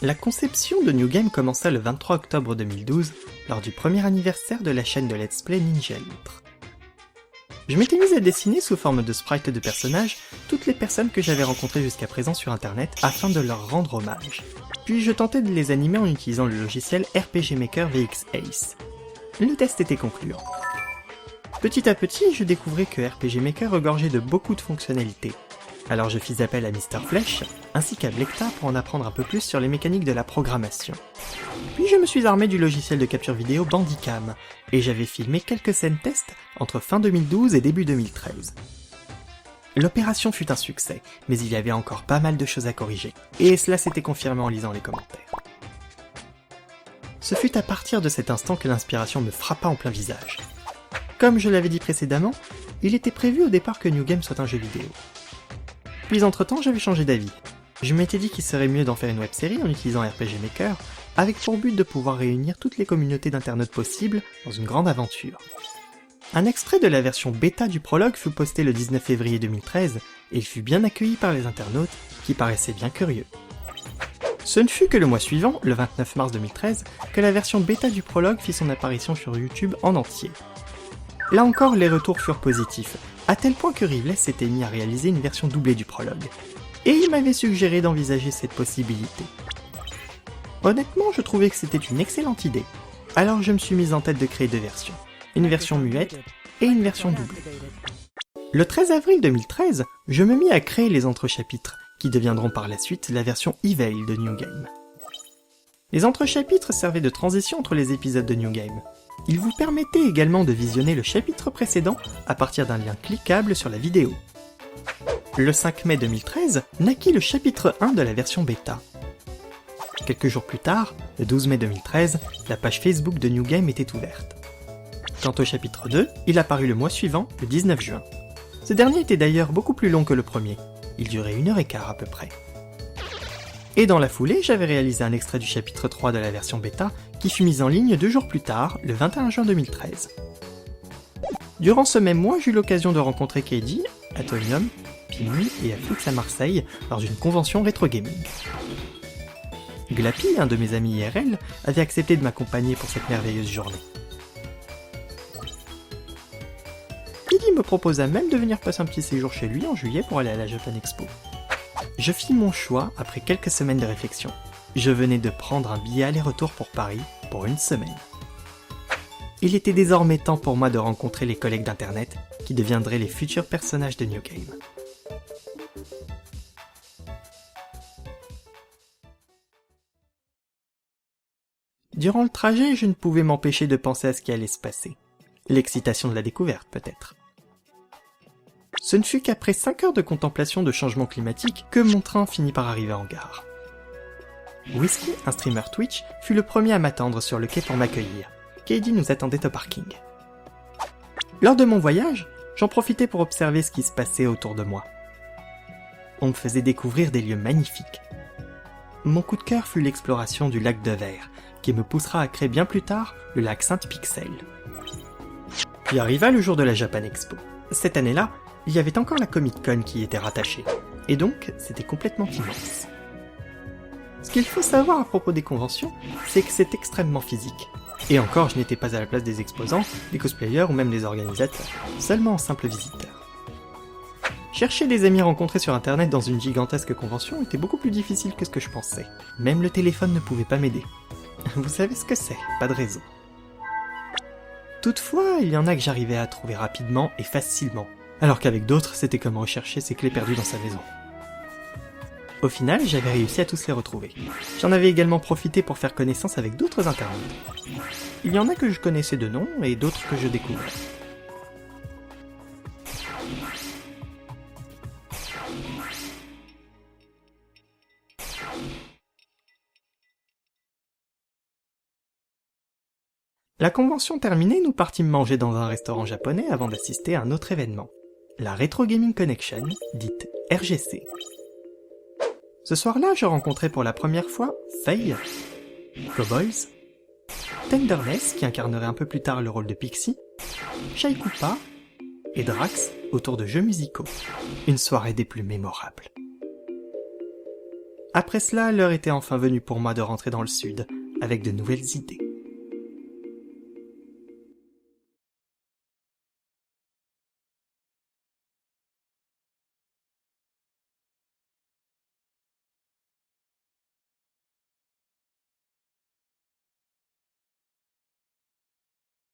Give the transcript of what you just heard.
La conception de New Game commença le 23 octobre 2012, lors du premier anniversaire de la chaîne de Let's Play Ninja Litre. Je m'étais mise à dessiner sous forme de sprites de personnages toutes les personnes que j'avais rencontrées jusqu'à présent sur internet afin de leur rendre hommage. Puis je tentais de les animer en utilisant le logiciel RPG Maker VX Ace. Le test était concluant. Petit à petit, je découvrais que RPG Maker regorgeait de beaucoup de fonctionnalités. Alors je fis appel à Mr Flech, ainsi qu'à Blecta pour en apprendre un peu plus sur les mécaniques de la programmation. Puis je me suis armé du logiciel de capture vidéo Bandicam, et j'avais filmé quelques scènes test entre fin 2012 et début 2013. L'opération fut un succès, mais il y avait encore pas mal de choses à corriger, et cela s'était confirmé en lisant les commentaires. Ce fut à partir de cet instant que l'inspiration me frappa en plein visage. Comme je l'avais dit précédemment, il était prévu au départ que New Game soit un jeu vidéo. Puis entre-temps, j'avais changé d'avis. Je m'étais dit qu'il serait mieux d'en faire une web-série en utilisant RPG Maker, avec pour but de pouvoir réunir toutes les communautés d'internautes possibles dans une grande aventure. Un extrait de la version bêta du prologue fut posté le 19 février 2013, et il fut bien accueilli par les internautes, qui paraissaient bien curieux. Ce ne fut que le mois suivant, le 29 mars 2013, que la version bêta du prologue fit son apparition sur YouTube en entier. Là encore, les retours furent positifs, à tel point que Rivles s'était mis à réaliser une version doublée du prologue. Et il m'avait suggéré d'envisager cette possibilité. Honnêtement, je trouvais que c'était une excellente idée. Alors je me suis mise en tête de créer deux versions. Une version muette et une version doublée. Le 13 avril 2013, je me mis à créer les entrechapitres, qui deviendront par la suite la version Evil de New Game. Les entrechapitres servaient de transition entre les épisodes de New Game. Ils vous permettaient également de visionner le chapitre précédent à partir d'un lien cliquable sur la vidéo. Le 5 mai 2013 naquit le chapitre 1 de la version bêta. Quelques jours plus tard, le 12 mai 2013, la page Facebook de New Game était ouverte. Quant au chapitre 2, il apparut le mois suivant, le 19 juin. Ce dernier était d'ailleurs beaucoup plus long que le premier, il durait 1h15 à peu près. Et dans la foulée, j'avais réalisé un extrait du chapitre 3 de la version bêta qui fut mis en ligne 2 jours plus tard, le 21 juin 2013. Durant ce même mois, j'eus l'occasion de rencontrer KD, Atomium, Pini et Afflux à Marseille lors d'une convention rétro gaming. Glappy, un de mes amis IRL, avait accepté de m'accompagner pour cette merveilleuse journée. Pini me proposa même de venir passer un petit séjour chez lui en juillet pour aller à la Japan Expo. Je fis mon choix après quelques semaines de réflexion. Je venais de prendre un billet aller-retour pour Paris pour une semaine. Il était désormais temps pour moi de rencontrer les collègues d'internet qui deviendraient les futurs personnages de New Game. Durant le trajet, je ne pouvais m'empêcher de penser à ce qui allait se passer. L'excitation de la découverte, peut-être. Ce ne fut qu'après 5 heures de contemplation de changement climatique que mon train finit par arriver en gare. Whisky, un streamer Twitch, fut le premier à m'attendre sur le quai pour m'accueillir. KD nous attendait au parking. Lors de mon voyage, j'en profitais pour observer ce qui se passait autour de moi. On me faisait découvrir des lieux magnifiques. Mon coup de cœur fut l'exploration du lac de Verre, qui me poussera à créer bien plus tard le lac Sainte-Pixel. Puis arriva le jour de la Japan Expo. Cette année-là, il y avait encore la Comic-Con qui y était rattachée, et donc c'était complètement immense. Ce qu'il faut savoir à propos des conventions, c'est que c'est extrêmement physique. Et encore, je n'étais pas à la place des exposants, des cosplayers ou même des organisateurs, seulement en simple visiteur. Chercher des amis rencontrés sur internet dans une gigantesque convention était beaucoup plus difficile que ce que je pensais. Même le téléphone ne pouvait pas m'aider. Vous savez ce que c'est, pas de réseau. Toutefois, il y en a que j'arrivais à trouver rapidement et facilement, alors qu'avec d'autres, c'était comme rechercher ses clés perdues dans sa maison. Au final, j'avais réussi à tous les retrouver. J'en avais également profité pour faire connaissance avec d'autres internautes. Il y en a que je connaissais de nom et d'autres que je découvrais. La convention terminée, nous partîmes manger dans un restaurant japonais avant d'assister à un autre événement, la Retro Gaming Connection, dite RGC. Ce soir-là, je rencontrai pour la première fois Faye, Cowboys, Tenderness, qui incarnerait un peu plus tard le rôle de Pixie, Shai Koopa et Drax autour de jeux musicaux. Une soirée des plus mémorables. Après cela, l'heure était enfin venue pour moi de rentrer dans le sud, avec de nouvelles idées.